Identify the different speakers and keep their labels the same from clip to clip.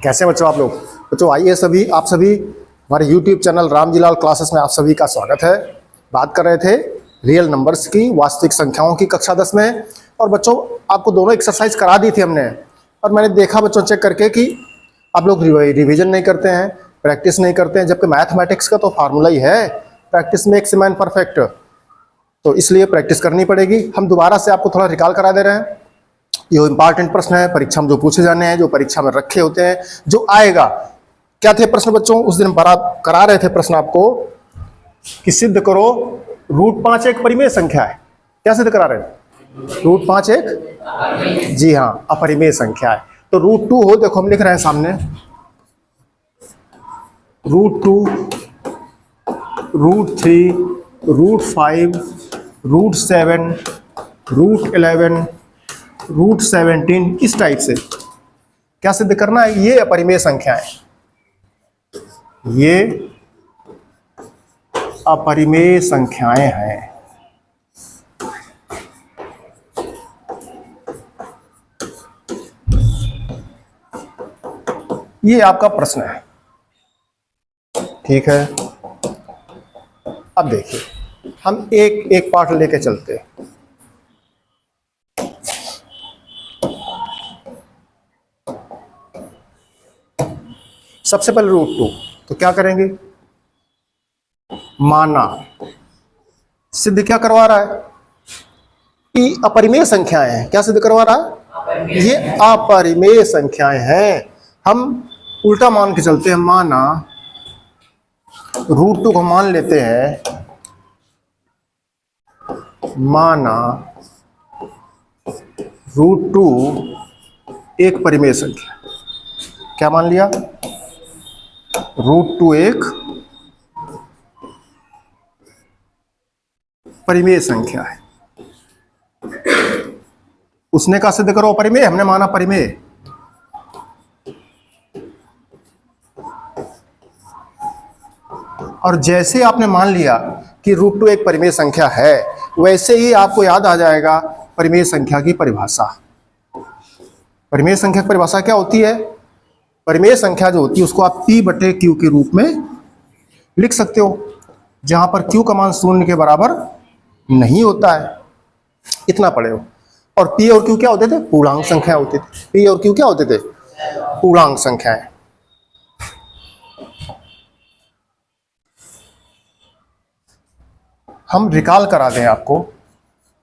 Speaker 1: कैसे बच्चों आप लोग? बच्चों आइए सभी आप सभी हमारे YouTube चैनल रामजीलाल क्लासेस में आप सभी का स्वागत है। बात कर रहे थे रियल नंबर्स की, वास्तविक संख्याओं की, कक्षा 10 में। और बच्चों आपको दोनों एक्सरसाइज करा दी थी हमने, और मैंने देखा बच्चों चेक करके कि आप लोग रिवीजन नहीं करते हैं, प्रैक्टिस नहीं करते हैं, जबकि मैथमेटिक्स का तो फार्मूला ही है प्रैक्टिस मेक्स मैन परफेक्ट। तो इसलिए प्रैक्टिस करनी पड़ेगी। हम दोबारा से आपको थोड़ा रिकॉल करा दे रहे हैं। ये इंपॉर्टेंट प्रश्न है, परीक्षा में जो पूछे जाने हैं, जो परीक्षा में रखे होते हैं, जो आएगा। क्या थे प्रश्न बच्चों? उस दिन बड़ा करा रहे थे प्रश्न आपको कि सिद्ध करो √5 एक परिमेय संख्या है। क्या सिद्ध करा रहे हैं? √5 एक, जी हाँ, अपरिमेय संख्या है। तो √2 हो, देखो हम लिख रहे हैं सामने, √2, √3, √5, √7, √11, √17, इस टाइप से क्या सिद्ध करना है? ये अपरिमेय संख्या है, ये अपरिमेय संख्याएं हैं। ये आपका प्रश्न है, ठीक है। अब देखिए हम एक एक पार्ट लेके चलते हैं। सबसे पहले √2, तो क्या करेंगे? माना, सिद्ध क्या करवा रहा है? कि अपरिमेय संख्याएं हैं। क्या सिद्ध करवा रहा है? ये अपरिमेय संख्याएं हैं। हम उल्टा मान के चलते हैं। माना √2 को मान लेते हैं, माना √2 एक परिमेय संख्या। क्या मान लिया? √2 एक परिमेय संख्या है। उसने कहा सिद्ध करो परिमेय, हमने माना परिमेय। और जैसे आपने मान लिया कि √2 एक परिमेय संख्या है, वैसे ही आपको याद आ जाएगा परिमेय संख्या की परिभाषा। परिमेय संख्या की परिभाषा क्या होती है? परिमेय संख्या जो होती है उसको आप P/Q के रूप में लिख सकते हो, जहां पर Q का मान 0 के बराबर नहीं होता है। इतना पढ़े हो। और P और Q क्या होते थे? पूर्णांक संख्या होती थी। P और Q क्या होते थे? पूर्णांक संख्याएं। हम रिकॉल करा दें आपको,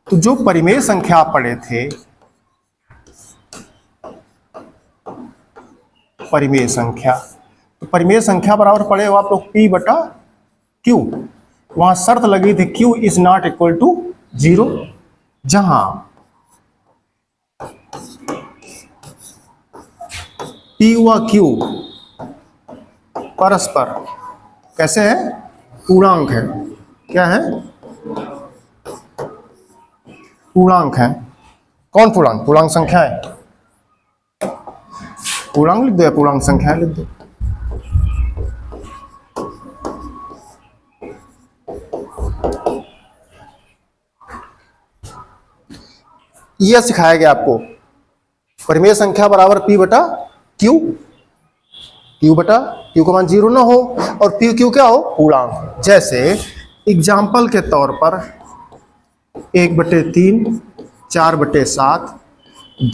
Speaker 1: तो जो परिमेय संख्या आप पढ़े थे, परिमेय संख्या, तो परिमेय संख्या बराबर पढ़े हो आप लोग P/Q। वहां शर्त लगी थी Q is not equal to 0, जहां P व Q परस्पर कैसे है? पूर्णांक है। क्या है? पूर्णांक है। कौन पूर्णांक? पूर्णांक संख्या है। पूर्णांक लिख दो या पूर्णांक संख्या लिख दो। यह सिखाया गया आपको, परिमेय संख्या बराबर P/Q। Q का मान 0 ना हो और PQ क्या हो? पूर्णांक। जैसे एग्जाम्पल के तौर पर 1/3, 4/7,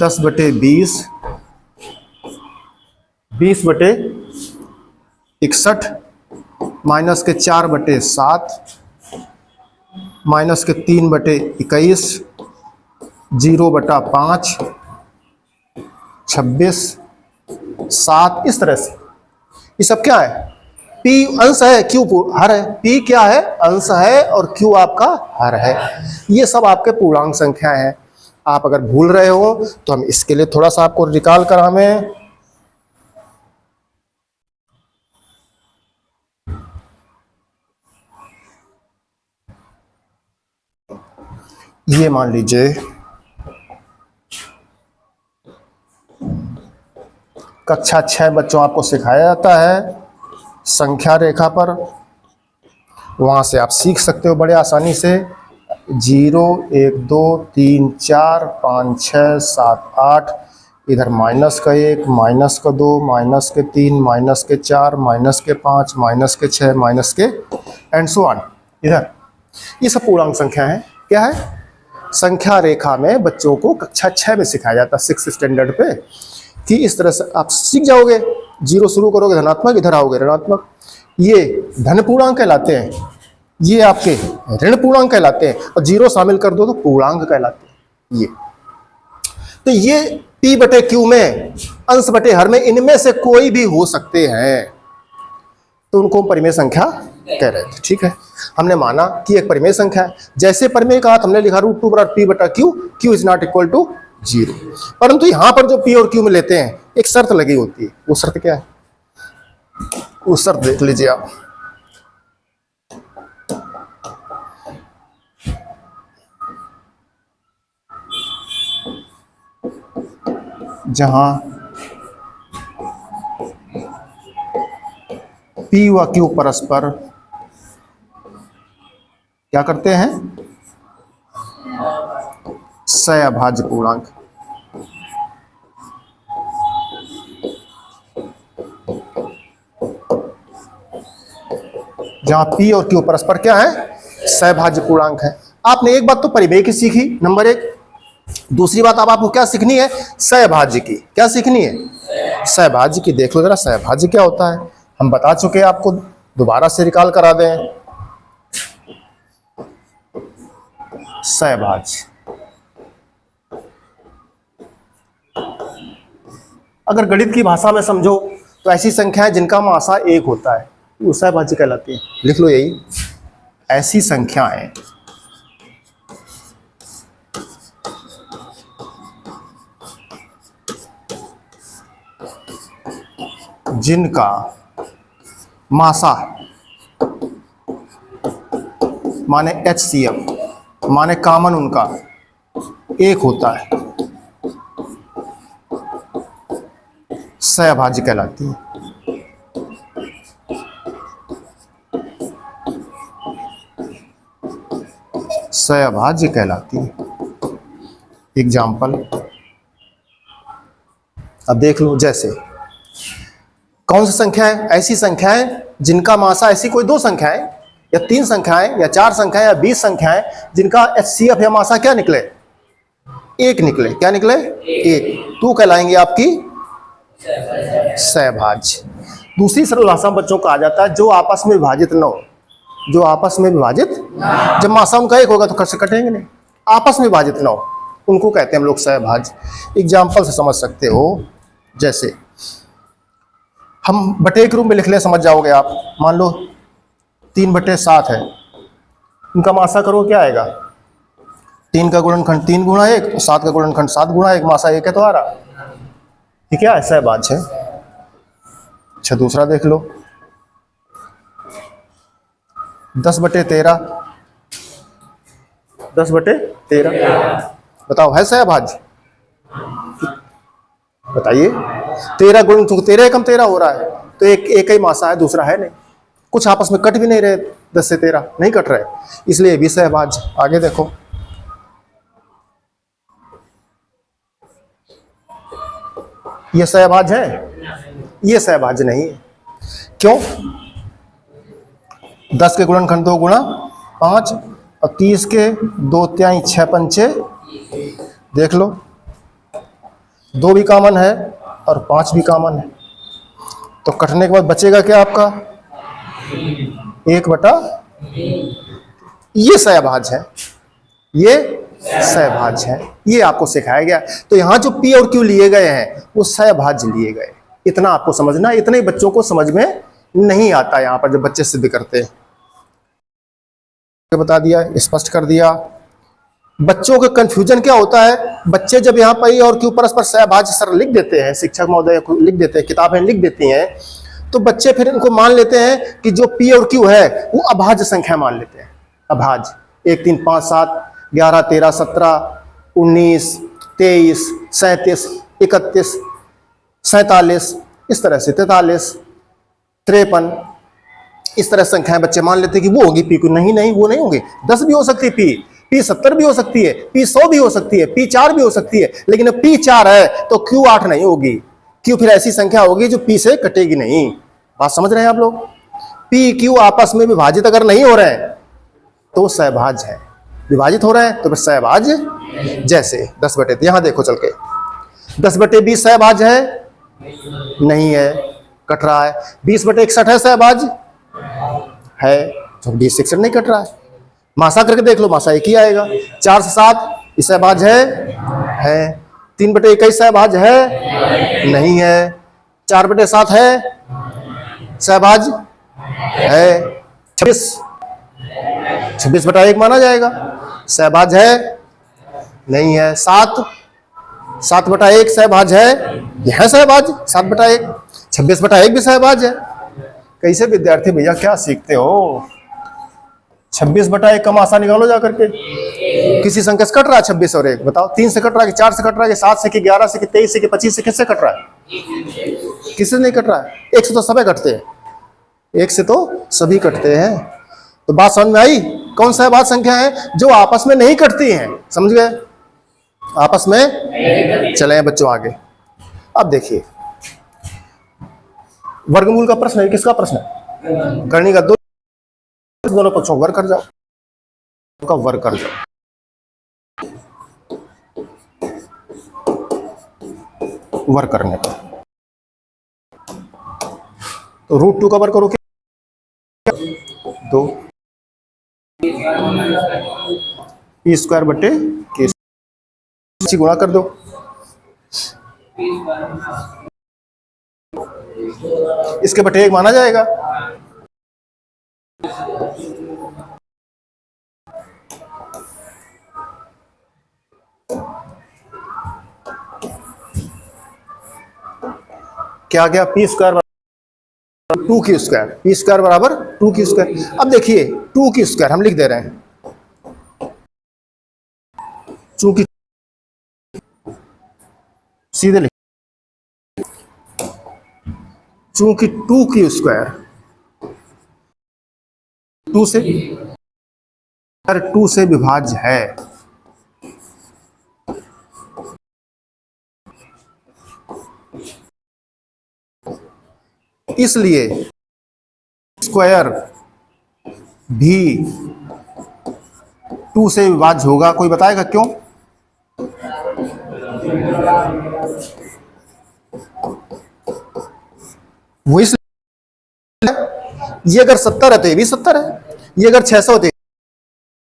Speaker 1: 10/20, 20/61, -4/7, -3/21, 0/5, 26, 7, इस तरह से। ये सब क्या है? P अंश है, Q हर है। P क्या है? अंश है, और Q आपका हर है। ये सब आपके पूर्णांक संख्या हैं। आप अगर भूल रहे हो तो हम इसके लिए थोड़ा सा आपको रिकॉल करावें। ये मान लीजिए कक्षा 6 बच्चों आपको सिखाया जाता है संख्या रेखा पर। वहां से आप सीख सकते हो बड़े आसानी से। 0, 1, 2, 3, 4, 5, 6, 7, 8, इधर -1, -2, -3, -4, -5, -6, एंड सो ऑन। इधर ये सब पूर्णांक संख्या है। क्या है? संख्या रेखा में बच्चों को कक्षा 6 में सिखाया जाता है, 6th स्टैंडर्ड पे, कि इस तरह से आप सीख जाओगे। 0 शुरू करोगे धनात्मक, इधर आओगे ऋणात्मक। ये धन पूर्णांक कहलाते हैं, ये आपके ऋण पूर्णांक कहलाते हैं, और 0 शामिल कर दो तो पूर्णांक कहलाते हैं। ये तो ये P बटे Q में, अंश बटे हर में, इनमें से कोई भी हो सकते हैं, तो उनको हम परिमेय संख्या कह रहे थे। ठीक है, हमने माना कि एक परिमेय संख्या है। जैसे परिमेय का हमने लिखा √2 बराबर P बटा Q, Q is not equal to 0। परंतु यहां पर जो P और Q में लेते हैं, एक शर्त लगी होती है। वो शर्त क्या है? वो शर्त देख लीजिए आप। जहां P व Q परस्पर क्या करते हैं? सहअभाज्य पूर्णांक। जहां P और Q परस्पर क्या है? सहभाज्य पूर्णांक है। आपने एक बात तो परिमेय की सीखी, नंबर 1। दूसरी बात अब आपको क्या सीखनी है? सहभाज्य की। क्या सीखनी है? सहभाज्य की। देख लो जरा सहभाज्य क्या होता है। हम बता चुके हैं आपको, दोबारा से रिकॉल करा दें। सहभाज्य, अगर गणित की भाषा में समझो तो ऐसी संख्याएं जिनका मासा 1 होता है, वो सहभाज्य कहलाती है। लिख लो यही, ऐसी संख्याएं जिनका मासा माने HCF माने कॉमन उनका 1 होता है, सहभाज्य कहलाती है। सहभाज्य कहलाती है। एग्जाम्पल अब देख लो, जैसे कौन सी संख्या है? ऐसी संख्याएं जिनका मासा, ऐसी कोई 2 संख्याएं या 3 संख्याएं या 4 संख्याएं या 20 संख्याएं जिनका HCF या मासा क्या निकले? 1 निकले। क्या निकले? 1। तो कहलाएंगे आपकी सहभाज्य। दूसरी सरल भाषा में बच्चों को आ जाता है जो आपस में विभाजित न हो। जो आपस में विभाजित, जब मासा उनका 1 होगा तो खर्च कटेंगे नहीं, आपस में विभाजित न हो, उनको कहते हैं हम लोग सहभाज्य। एग्जाम्पल से समझ सकते हो, जैसे हम बटे के रूप में लिख लें, समझ जाओगे आप। मान लो 3/7 है, उनका मासा करो क्या आएगा? 3 का गुणनखंड 3 गुणा 1, 7 का गुणनखंड 7 गुणा 1, मासा 1 है तो आ रहा। ठीक है, सहभाज्य है। अच्छा, दूसरा देख लो, 10/13, 10/13 बताओ, है सहभाज्य? बताइए। 13 गुण 13 एकम 13 हो रहा है, तो एक ही मासा है, दूसरा है नहीं। कुछ आपस में कट भी नहीं रहे, 10 से 13 नहीं कट रहे, इसलिए भी सहभाज्य। आगे देखो, ये सहभाज्य है? ये सहभाज्य नहीं है। क्यों? 10 के गुणनखंड 2 गुणा 5 और 30 के 2 तिहाई 6 पंचे, देख लो 2 भी कॉमन है और 5 भी कॉमन है, तो कटने के बाद बचेगा क्या आपका? 1/, ये सहभाज्य है। ये सहभाज्य है, ये आपको सिखाया गया। तो यहां जो P और Q लिए गए हैं वो सहभाज्य लिए गए। इतना आपको समझना, इतने बच्चों को समझ में नहीं आता यहां पर जब बच्चे सिद्ध करते हैं। बता दिया, स्पष्ट कर दिया। बच्चों का कंफ्यूजन क्या होता है? बच्चे जब यहाँ P और Q परस्पर सहभाज्य सर लिख देते हैं, शिक्षक महोदय लिख देते हैं, किताबें लिख देती हैं, तो बच्चे फिर इनको मान लेते हैं कि जो P और Q है वो अभाज्य संख्या मान लेते हैं। अभाज्य 1, 3, 5, 7, 11, 13, 17, 19, 23, 37, 31, 47, इस तरह से 43, 53, इस तरह संख्याएं बच्चे मान लेते हैं कि वो होगी P। नहीं नहीं, वो नहीं होगी। 10 भी हो सकती P, P70 भी हो सकती है, P100 भी हो सकती है, P4 भी हो सकती है, लेकिन P4 है तो Q8 नहीं होगी। Q फिर ऐसी संख्या होगी जो P से कटेगी नहीं। बात समझ रहे हैं आप लोग? P Q आपस में विभाजित अगर नहीं हो रहे हैं तो सहभाज्य है, विभाजित हो रहे हैं तो फिर सहभाज्य। जैसे 10/3 यहां देखो चल के, 10/20 सहभाज्य है? नहीं है, कट रहा है। 20/61 है सहभाज्य? है, तो 20/61 नहीं कट रहा है। मासा करके देख लो, मासा एक ही आएगा। 4 से 7 सहभाज्य है। 3/21 सहभाज्य है? नहीं है। 4/7 है सहभाज्य? है। 26/1 माना जाएगा, सहभाज्य है? नहीं है। 7/1 सहभाज्य है? यह है सहभाज्य 7/1। 26/1 भी सहभाज्य है। कैसे विद्यार्थी भैया क्या सीखते हो? 26/1 का मासा निकालो जाकर के। किसी संख्या से कट रहा है 26 और 1, बताओ। 3 से कट रहा है कि 4 से कट रहा है कि 7 से कि 11 से कि 23 से कि 25 से? किससे कट रहा है? किससे नहीं कट रहा है? 1 से तो सभी कटते हैं, 1 से तो सभी कटते हैं। तो बात समझ में आई? कौन सा बात संख्या है जो आपस में नहीं कटती हैं? समझ गए? आपस में। चले बच्चों आगे। अब देखिए, वर्गमूल का प्रश्न है। किसका प्रश्न है? करनी का। दोनों पक्षों वर्ग कर जाओ, का वर्ग कर जाओ। वर्ग करने पर तो √2 का वर्ग करो क्या? 2 P² गुणा कर दो। इसके बटे 1 माना जाएगा। क्या गया? P² 2Q²। P² बराबर 2Q²। अब देखिए 2Q² हम लिख दे रहे हैं, चूंकि सीधे लिख, चूंकि 2Q² 2 से विभाज्य है, इसलिए स्क्वायर भी 2 से विभाज्य होगा। कोई बताएगा क्यों? वो इसलिए, ये अगर 70 है तो ये भी 70 है, ये अगर 600 है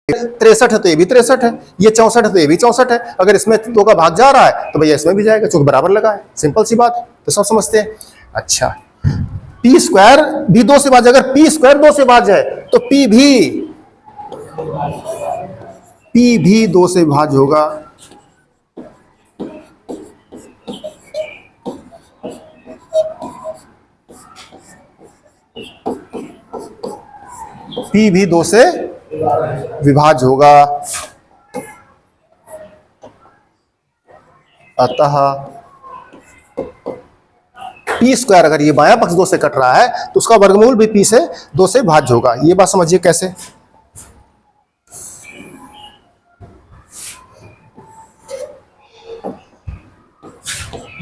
Speaker 1: तो 63 है तो ये भी 63 है, ये 64 है तो ये भी 64 है। अगर इसमें 2 का भाग जा रहा है तो भैया इसमें भी जाएगा, चूंकि बराबर लगा है। सिंपल सी बात है, तो सब समझते हैं। अच्छा, P² भी 2 से भाज्य, अगर P² 2 से भाज्य है तो P भी 2 से भाज्य होगा। P भी 2 से विभाज्य होगा। अतः P² अगर ये बायां पक्ष 2 से कट रहा है तो उसका वर्गमूल भी P से 2 से भाज्य होगा। ये बात समझिए कैसे।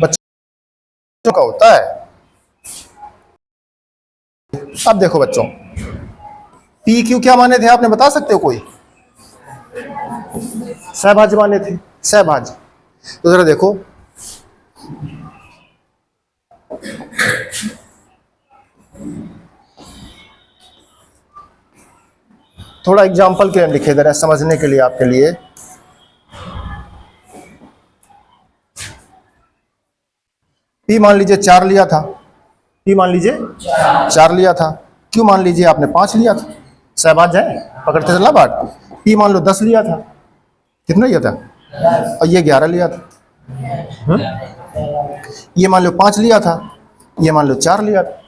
Speaker 1: बच्चों का होता है। अब देखो बच्चों, PQ क्या माने थे आपने बता सकते हो? कोई सहभाज्य माने थे, सहभाज्य। तो जरा देखो, थोड़ा एग्जाम्पल के लिखे जरा समझने के लिए आपके लिए। P मान लीजिए 4 लिया था, P मान लीजिए 4 लिया था, Q मान लीजिए आपने 5 लिया था। सहभाज्य है, पकड़ते चला बात। P मान लो 10 लिया था, कितना लिया था? और ये 11 लिया था। ये मान लो 5 लिया था, ये मान लो 4 लिया था।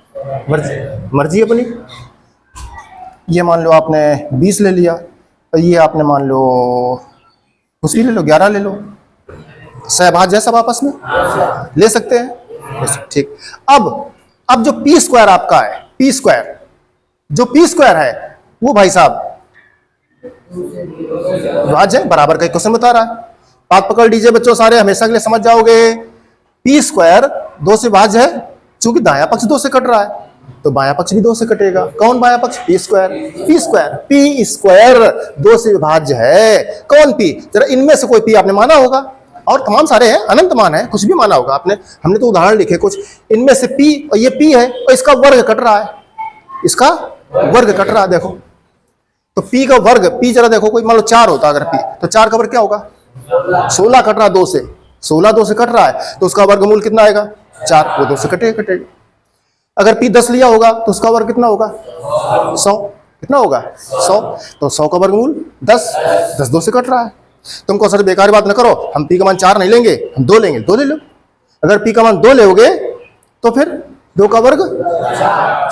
Speaker 1: मर्जी अपनी। ये मान लो आपने 20 ले लिया, और ये आपने मान लो उसी ले लो, 11 ले लो। सहभाज्य है सब आपस में, ले सकते हैं। ठीक। अब जो P² आपका है, P² जो P² है वो भाई साहब विभाज्य है, बराबर का क्वेश्चन बता रहा है। बात पकड़ लीजिए बच्चों, सारे हमेशा के लिए समझ जाओगे। पी स्क्वायर 2 से विभाज्य है, चूंकि दायां पक्ष 2 से कट रहा है तो बायां पक्ष भी 2 से कटेगा। कौन बायां पक्ष? P square. पी स्क्वायर 2 से विभाज्य है। कौन पी? जरा इनमें से कोई पी आपने माना होगा, और तमाम सारे हैं, अनंत मान है, कुछ भी माना होगा आपने। हमने तो उदाहरण लिखे कुछ। इनमें से पी, और ये पी है और इसका वर्ग कट रहा है, इसका वर्ग कट रहा है। देखो तो पी का वर्ग, पी जरा देखो, कोई मान लो 4 होता अगर पी, तो 4 का वर्ग क्या होगा? 16 कट रहा 2 से, 16 2 से कट रहा है तो उसका वर्गमूल कितना आएगा? 4। वो 2 से कटेगा कटेगा। अगर पी 10 लिया होगा तो उसका वर्ग कितना होगा? 100। कितना होगा? 100। तो 100 का वर्गमूल 10, 10 2 से कट रहा है। तुमको सर बेकार बात ना करो, हम पी का मान 4 नहीं लेंगे, हम 2 लेंगे, 2 ले लो। अगर पी का मान 2 लोगे तो फिर 2 का वर्ग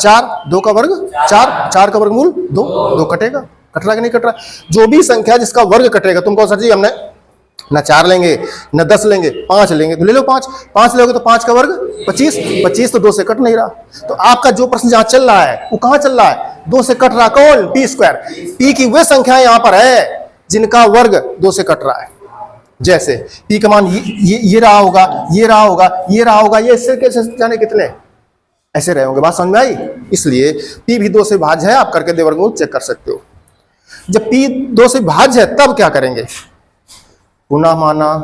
Speaker 1: 4, 2 का वर्ग 4, 4 का वर्गमूल 2, 2 कटेगा। कट रहा कि नहीं कट रहा? जो भी संख्या जिसका वर्ग कटेगा, तुमको सर जी हमने ना 4 लेंगे ना 10 लेंगे, 5 लेंगे, तो ले लो 5। 5 लोगे तो 5 का वर्ग 25, 25 तो 2 से कट नहीं रहा। तो आपका जो प्रश्न जहां चल रहा है वो कहां चल रहा है? 2 से कट रहा। कौन? P square. पी की वे संख्या यहां पर है जिनका वर्ग 2 से कट रहा है। जैसे पी का मान ये रहा होगा, ये रहा होगा, ये रहा होगा, ये इससे कैसे जाने कितने ऐसे रहे होंगे। बात समझ में आई? इसलिए पी भी 2 से भाज्य है, आप करके दे वर्गमूल चेक कर सकते हो। जब पी 2 से भाज्य है तब क्या करेंगे? पुनः माना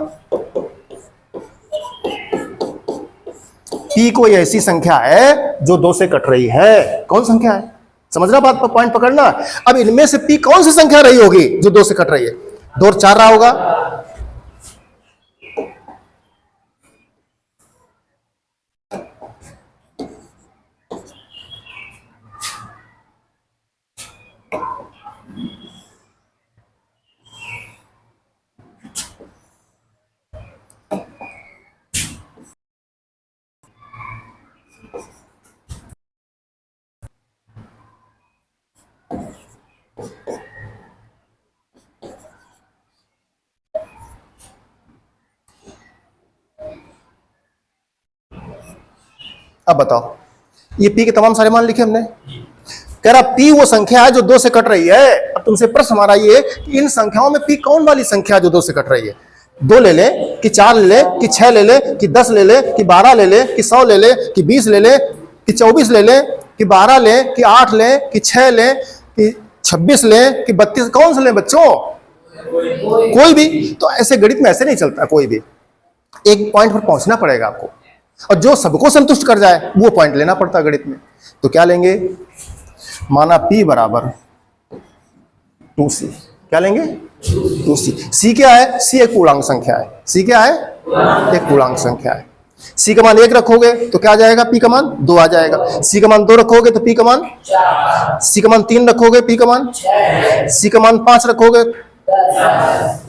Speaker 1: पी कोई ऐसी संख्या है जो 2 से कट रही है। कौन संख्या है? समझना बात पर, पॉइंट पकड़ना। अब इनमें से पी कौन सी संख्या रही होगी जो 2 से कट रही है? 2 और 4 रहा होगा। अब बताओ, ये पी के तमाम सारे मान लिखे हमने। कह रहा पी वो संख्या है जो 2 से कट रही है। अब तुमसे प्रश्न हमारा ये कि इन संख्याओं में पी कौन वाली संख्या है जो 2 से कट रही है? 2 ले ले कि 4 ले ले कि 6 ले ले कि 10 ले ले कि 12 ले ले कि 100 ले ले कि 20 ले ले कि 24 ले ले कि 12 ले कि 8 ले कि 6 ले कि 26 ले कि 32? कौन से ले बच्चों? कोई भी। तो ऐसे गणित में ऐसे नहीं चलता। कोई भी एक पॉइंट पर पहुंचना पड़ेगा आपको, और जो सबको संतुष्ट कर जाए वो पॉइंट लेना पड़ता है गणित में। तो क्या लेंगे? माना P बराबर 2C। क्या लेंगे? 2C। C क्या है? C एक पूर्णांक संख्या है। C क्या है? एक पूर्णांक संख्या है। C का मान 1 रखोगे तो क्या आ जाएगा? P का मान 2 आ जाएगा। C का मान 2 रखोगे तो P का मान 4। C का मान 3 रखोगे, P का मान 6। C का मान 5 रखोगे,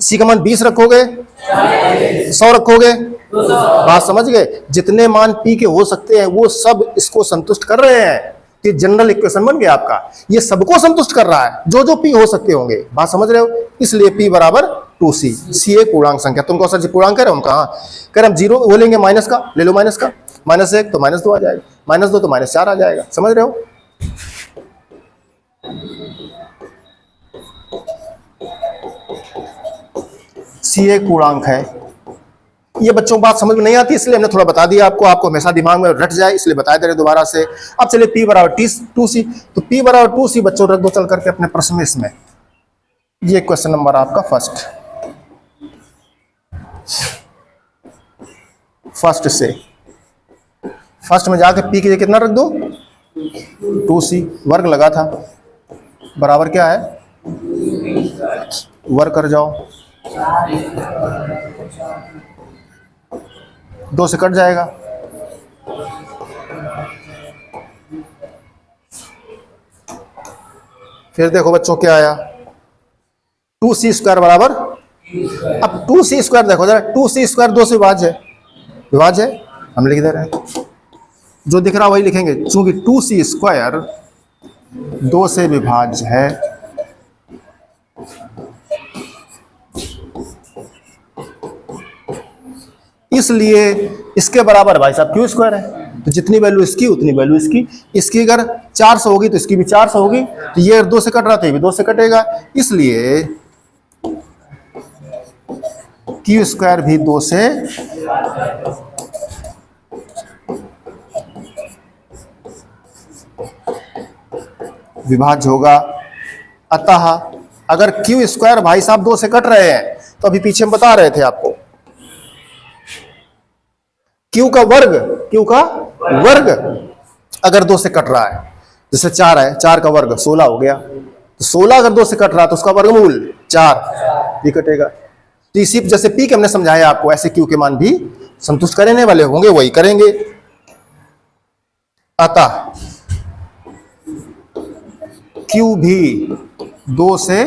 Speaker 1: C का मान 20 रखोगे, 100 रखोगे। बात समझ गए? जितने मान P के हो सकते हैं वो सब इसको संतुष्ट कर रहे हैं। कि जनरल इक्वेशन बन गया आपका, ये सबको संतुष्ट कर रहा है जो जो P हो सकते होंगे। बात समझ रहे हो? इसलिए P बराबर 2C। C एक पूर्णांक संख्या। तुमको सर जी पूर्णांक कह रहे हो? हम कहा कह रहे हम 0 वो लेंगे, माइनस का ले लो, माइनस का। -1 तो -2 आ जाएगा, -2 तो -4 आ जाएगा। समझ रहे हो? C एक पूर्णांक है। ये बच्चों बात समझ में नहीं आती इसलिए हमने थोड़ा बता दिया आपको, आपको हमेशा दिमाग में रट जाए इसलिए बता दे रहे दोबारा से। अब चलिए P बराबर 2C। तो P बराबर 2C बच्चों रख दो चल करके अपने प्रश्न में। इसमें ये क्वेश्चन नंबर आपका फर्स्ट से फर्स्ट में जाके P के लिए कितना रख दो? 2C। वर्ग लगा था, बराबर क्या है? वर्ग कर जाओ, 2 से कट जाएगा। फिर देखो बच्चों क्या आया? 2C² बराबर, अब 2C² देखो जरा, 2C² 2 से विभाज्य है। विभाज्य है, हम लिख दे रहे हैं, जो दिख रहा वही लिखेंगे। चूंकि 2C² 2 से विभाज्य है, इसलिए इसके बराबर भाई साहब क्यू स्क्वायर है। तो जितनी वैल्यू इसकी उतनी वैल्यू इसकी। इसकी अगर 400 होगी तो इसकी भी 400 होगी। तो ये 2 से कट रहा तो ये भी 2 से कटेगा, इसलिए क्यू स्क्वायर भी 2 से विभाज्य होगा। अतः अगर क्यू स्क्वायर भाई साहब 2 से कट रहे हैं तो अभी पीछे हम बता रहे थे आपको क्यू का वर्ग अगर 2 से कट रहा है, जैसे 4 है, 4 का वर्ग 16 हो गया, तो 16 अगर 2 से कट रहा है तो उसका वर्गमूल 4 ये कटेगा। तो इसी जैसे पी के हमने समझाया आपको, ऐसे क्यू के मान भी संतुष्ट करने वाले होंगे, वही करेंगे। अतः क्यू भी 2 से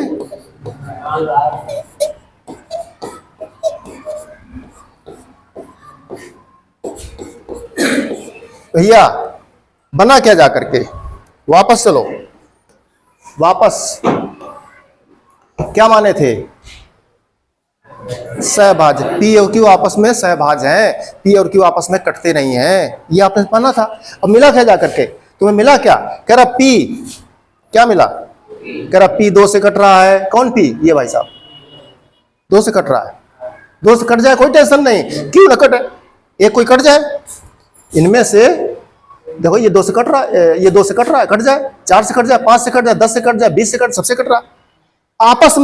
Speaker 1: भैया बना क्या जा करके, वापस चलो, वापस क्या माने थे, सहभाज्य। पी और क्यू आपस में सहभाज्य हैं, पी और क्यू आपस में कटते नहीं हैं, ये आपने माना था। अब मिला क्या जा करके, तुम्हें मिला क्या, कह रहा पी, क्या मिला, कह रहा पी 2 से कट रहा है। कौन पी, ये भाई साहब 2 से कट रहा है। 2 से कट जाए कोई टेंशन नहीं, क्यों ना कटे, एक कोई कट जाए इनमें से। देखो ये 2 से कट रहा है, ये 2 से कट रहा है, कट जाए, 4 से कट जाए, 5 से कट जाए, 10 से कट जाए, 20 से कट, सबसे कट रहा, आपस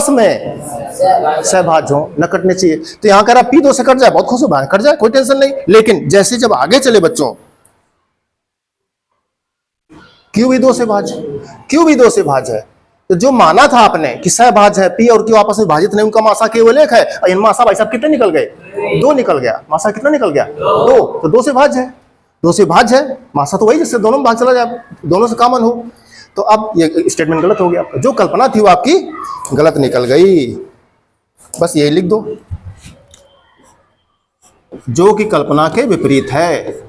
Speaker 1: में सहभाज्य हो, न कटने चाहिए। तो यहां कह रहा पी 2 से कट जाए, बहुत खुश हो, कट जाए कोई टेंशन नहीं। लेकिन जैसे जब आगे चले बच्चों, क्यू भी 2 से भाज्य, क्यू भी 2 से भाज्य है। तो जो माना था आपने कि सहभाज्य है, पी और क्यू आपस में भाजित नहीं, उनका मासा केवल एक है, और इन मासा भाई साहब कितने निकल गए, 2 निकल गया। मासा कितना निकल गया, 2, तो 2 से भाज्य है, 2 से भाज्य है, मासा तो वही जिससे दोनों में भाग चला जाए, दोनों से कॉमन हो। तो अब ये स्टेटमेंट गलत हो गया आपका, जो कल्पना थी वो आपकी गलत निकल गई। बस यही लिख दो, जो कि कल्पना के विपरीत है।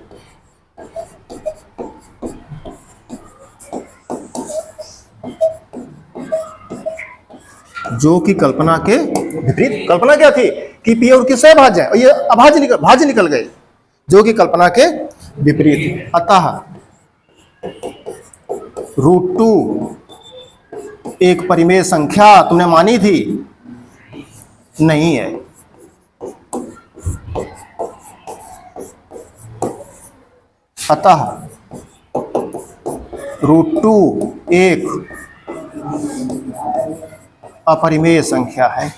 Speaker 1: जो कि कल्पना के विपरीत, कल्पना क्या थी कि पी और क्यू सहभाज्य है, और ये अभाज्य भाज्य निकल गए, जो कि कल्पना के विपरीत। अतः √2 एक परिमेय संख्या तुमने मानी थी, नहीं है। अतः √2 एक अपरिमेय संख्या है।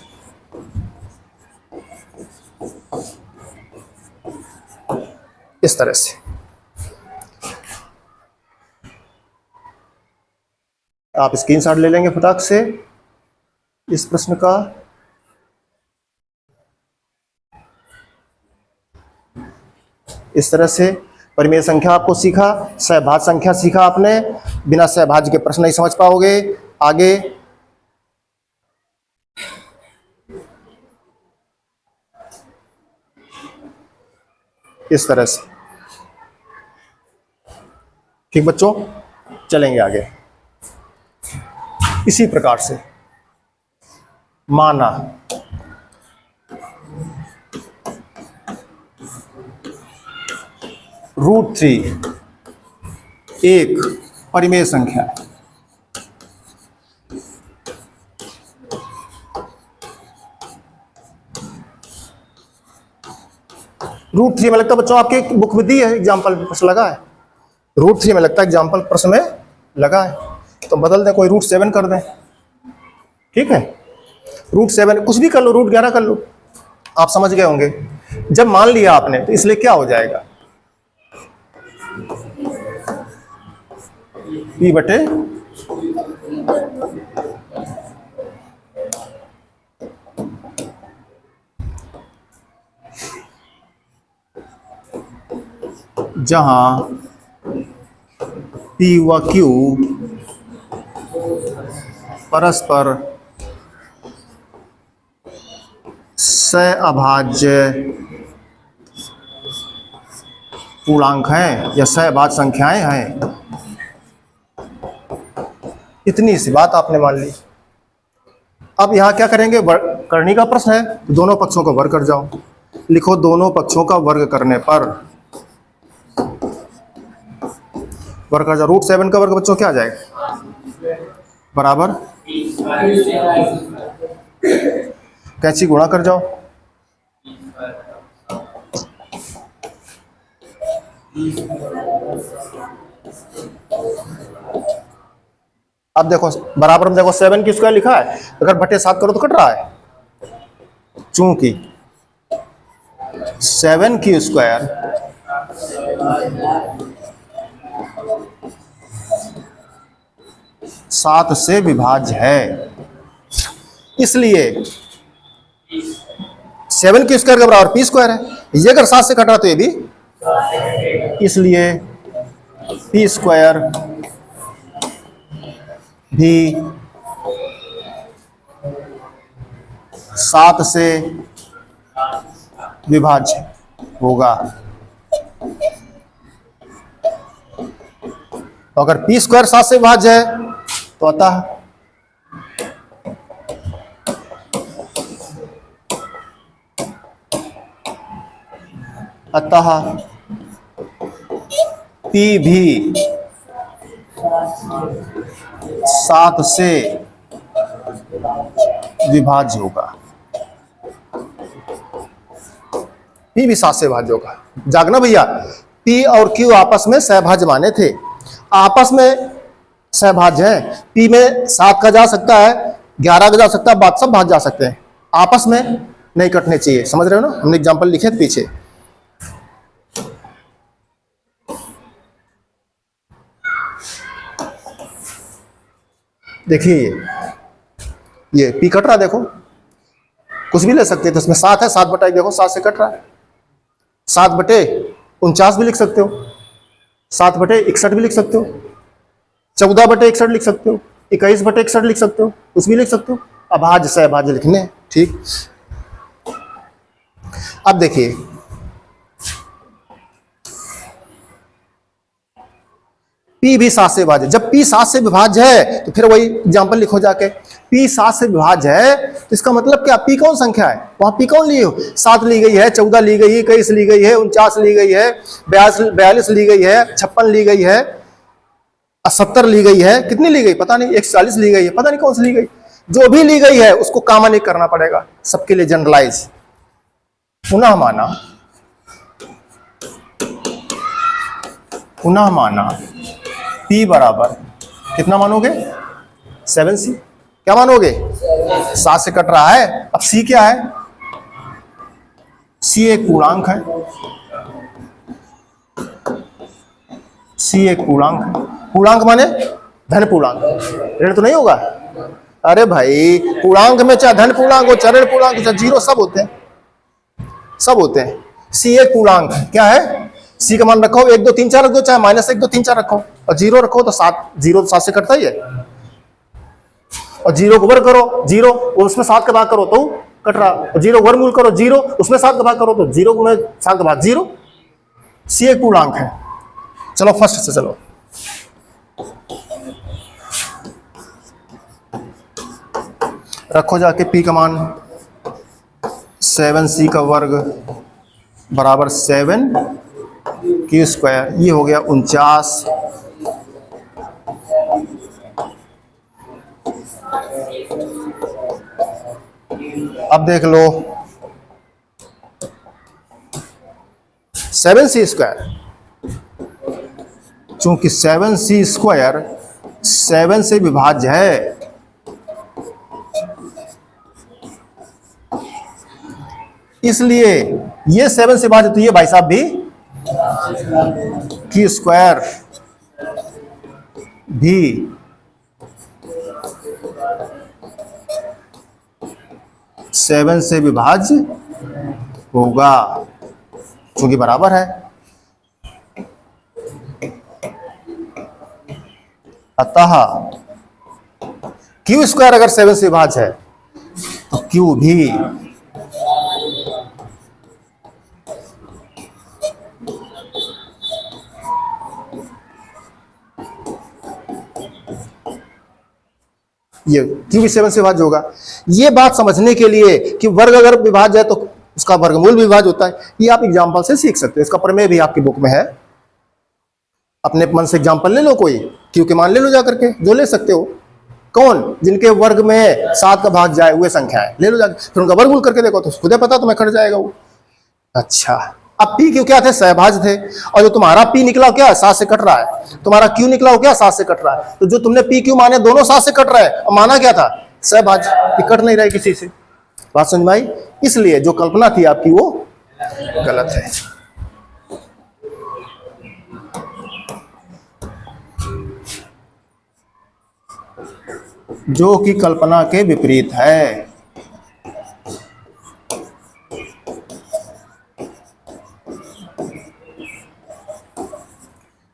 Speaker 1: इस तरह से आप स्क्रीनशॉट ले लेंगे फटाक से इस प्रश्न का। इस तरह से परिमेय संख्या आपको सीखा, सहभाज्य संख्या सीखा आपने। बिना सहभाज्य के प्रश्न नहीं समझ पाओगे आगे। इस तरह से ठीक बच्चों, चलेंगे आगे इसी प्रकार से। माना √3 एक परिमेय संख्या है। √3 में लगता है बच्चों आपके बुक में दी है, एग्जाम्पल प्रश्न लगा है। √3 में लगता है एग्जाम्पल प्रश्न में लगा है, तो बदल दें, कोई √7 कर दें, ठीक है। √7 कुछ भी कर लो, √11 कर लो, आप समझ गए होंगे। जब मान लिया आपने तो इसलिए क्या हो जाएगा, P बटे जहां P व Q परस्पर सहअभाज्य पूर्णांक हैं या सहभाज्य संख्याएं हैं। इतनी सी बात आपने मान ली। अब यहां क्या करेंगे, करने का प्रश्न है तो दोनों पक्षों का वर्ग कर जाओ। लिखो दोनों पक्षों का वर्ग करने पर वर्ग कर जाओ। √7 का वर्ग बच्चों क्या आ जाएगा? बराबर कैंची गुणा कर जाओ। अब देखो बराबर में देखो 7 की स्क्वायर लिखा है, अगर बटे 7 करो तो कट रहा है, चूंकि 7 की स्क्वायर 7 से विभाज्य है, इसलिए 7 की स्क्वायर के बराबर पी स्क्वायर है। ये अगर 7 से कट रहा तो ये भी, इसलिए पी स्क्वायर भी 7 से विभाज्य होगा। तो अगर पी स्क्वायर 7 से विभाज्य है तो अतः पी भी 7 से विभाज्य होगा। पी भी 7 से विभाज्य होगा। जागना भैया, पी और क्यू आपस में सहभाज्य माने थे, आपस में सहभाज्य है। पी में 7 का जा सकता है, 11 का जा सकता है, बात सब भाग जा सकते हैं, आपस में नहीं कटने चाहिए। समझ रहे हो ना, हमने एग्जांपल लिखे थे पीछे। देखिए ये पी कट रहा, देखो कुछ भी ले सकते हैं, तो इसमें 7 है, 7 बटा 1 देखो 7 से कट रहा है। 7 बटे 49 भी लिख सकते हो, 7 बटे 61 भी लिख सकते हो, 14 बटे 61 लिख सकते हो, 21 बटे 61 लिख सकते हो, कुछ भी लिख सकते हो। अभाज्य सहभाज्य लिखने हैं, ठीक। अब देखिए P भी 7 से विभाज्य, जब P 7 से विभाज्य है तो फिर वही एग्जांपल लिखो जाके। P 7 से विभाज्य है तो इसका मतलब क्या, P कौन संख्या है, वहां P कौन ली हो, 7 ली गई है, 14 ली गई है, 21 ली गई है, 49 ली गई है, 42 ली गई है, 56 ली गई है, 70 ली गई है, कितनी ली गई पता नहीं, 140 ली गई है, पता नहीं कौन सी ली गई। जो भी ली गई है उसको कॉमन एक करना पड़ेगा, सबके लिए जनरलाइज। पुनः माना P बराबर कितना मानोगे, 7C। क्या मानोगे, 7 से कट रहा है। अब C क्या है, C एक पूर्णांक है, C एक पूर्णांक है। पूर्णांक माने धन पूर्णांक, ऋण तो नहीं होगा। अरे भाई पूर्णांक में चाहे धन पूर्णांक हो, चाहे ऋण पूर्णांक हो, चाहे जीरो, सब होते हैं, सब होते हैं। C एक पूर्णांक क्या है, C का मान रखो 1 2 3 4 रख दो, चाहे -1 2 3 4 रखो, और 0 रखो तो 7, 0 तो 7 से कटता ही है। और 0 को वर्ग करो 0, उसमें 7 का भाग करो तो कट रहा, और 0 वर्गमूल करो 0, उसमें 7 का भाग करो तो 0 में 7 का भाग 0। C एक पूर्णांक है। चलो फर्स्ट से चलो, रखो जाके P का मान 7C का वर्ग बराबर 7Q स्क्वायर, ये हो गया 49। अब देख लो 7C स्क्वायर, चूंकि 7C स्क्वायर 7 से विभाज्य है, इसलिए ये 7 से विभाज्य, तो ये भाई साहब भी Q स्क्वायर भी 7 से विभाज्य होगा, क्योंकि बराबर है। अतः Q स्क्वायर अगर 7 से विभाज्य है तो Q भी ये क्यों भी 7 से विभाज्य होगा। ये बात समझने के लिए कि वर्ग अगर विभाज्य है तो उसका वर्गमूल भी विभाज्य होता है, ये आप एग्जाम्पल से सीख सकते हो। इसका प्रमेय भी आपकी बुक में है, अपने मन से एग्जाम्पल ले लो, कोई क्यू के मान ले लो जाकर के, जो ले सकते हो। कौन? जिनके वर्ग में 7 का भाग जाए हुए संख्याएं ले लो जाकर, फिर उनका वर्गमूल करके देखो तो खुदे पता तुम्हें कट जाएगा वो। अच्छा, अब पी क्यू क्या थे? सहभाज्य थे। और जो तुम्हारा पी निकला क्या? 7 से कट रहा है। तुम्हारा क्यू निकला हो क्या? 7 से कट रहा है। तो जो तुमने पी क्यू माने दोनों 7 से कट रहा है, और माना क्या था? सहभाज्य, कि कट नहीं रहा किसी से। बात समझ में आई? इसलिए जो कल्पना थी आपकी वो गलत है। जो कि कल्पना के विपरीत है।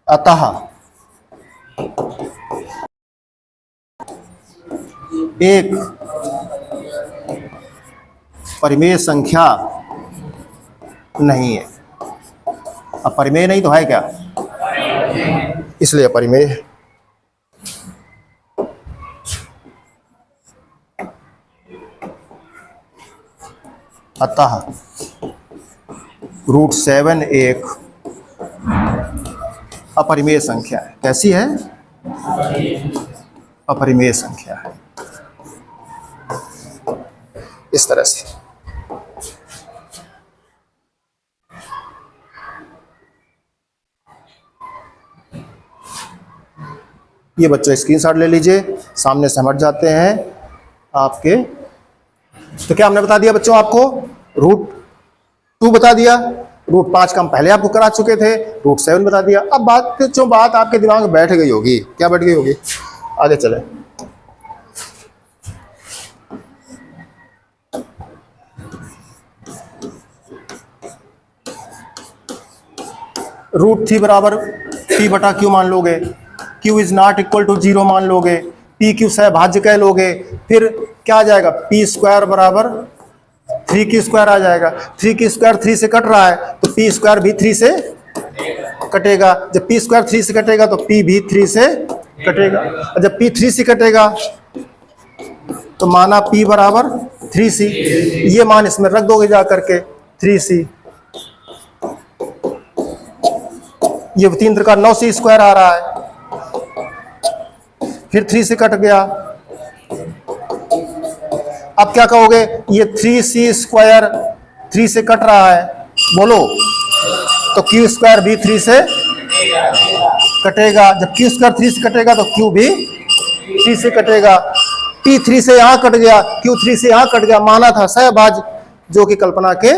Speaker 1: अतः एक परिमेय संख्या नहीं है। अब परिमेय नहीं तो है क्या? इसलिए परिमेय है। अतः √7 एक अपरिमेय संख्या है। कैसी है? अपरिमेय संख्या है। इस तरह से ये बच्चों स्क्रीनशॉट ले लीजिए, सामने से समझ जाते हैं आपके। तो क्या हमने बता दिया बच्चों आपको? √2 बता दिया, √5 का हम पहले आपको करा चुके थे, √7 बता दिया। अब बात आपके दिमाग में बैठ गई होगी। क्या बैठ गई होगी? आगे चले। √3 बराबर P बटा Q मान लोगे, Q is not equal to 0 मान लोगे, P Q सहभाज्य कह लोगे, फिर क्या आ जाएगा? P² बराबर 3Q² आ जाएगा। 3Q² 3 से कट रहा है तो P² भी 3 से कटेगा। जब P² 3 से कटेगा तो P भी 3 से कटेगा। और जब P 3 से कटेगा तो माना P बराबर 3C। ये मान इसमें रख दोगे जा करके 3C। ये 3 का 9C² आ रहा है, फिर 3 से कट गया। अब क्या कहोगे? ये 3C² 3 से कट रहा है, बोलो, तो Q² भी 3 से कटेगा। जब Q² 3 से कटेगा तो Q भी 3 से कटेगा। P 3 से यहां कट गया, Q 3 से यहां कट गया, माना था सहभाज्य, जो कि कल्पना के।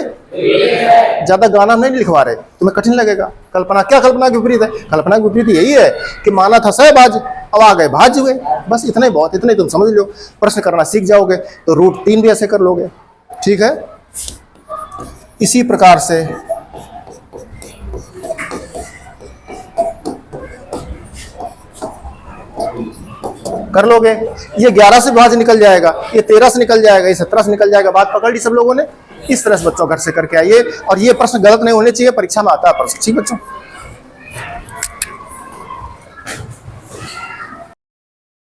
Speaker 1: ज्यादा गाना नहीं लिखवा रहे, तुम्हें कठिन लगेगा। कल्पना क्या? कल्पना के विपरीत है। कल्पना के विपरीत यही है कि माना था सहभाज्य, अब आ गए भाज्य हुए। बस इतना ही बहुत, इतना ही तुम समझ लो। प्रश्न करना सीख जाओगे तो √3 भी ऐसे कर लोगे। ठीक है? इसी प्रकार से कर लोगे। ये 11 से विभाज्य निकल जाएगा, ये 13 से निकल जाएगा, ये 17 से निकल जाएगा। बात पकड़ ली सब लोगों ने? इस तरह से बच्चों घर से करके आइए। और ये प्रश्न गलत नहीं होने चाहिए, परीक्षा में आता है प्रश्न। ठीक बच्चों?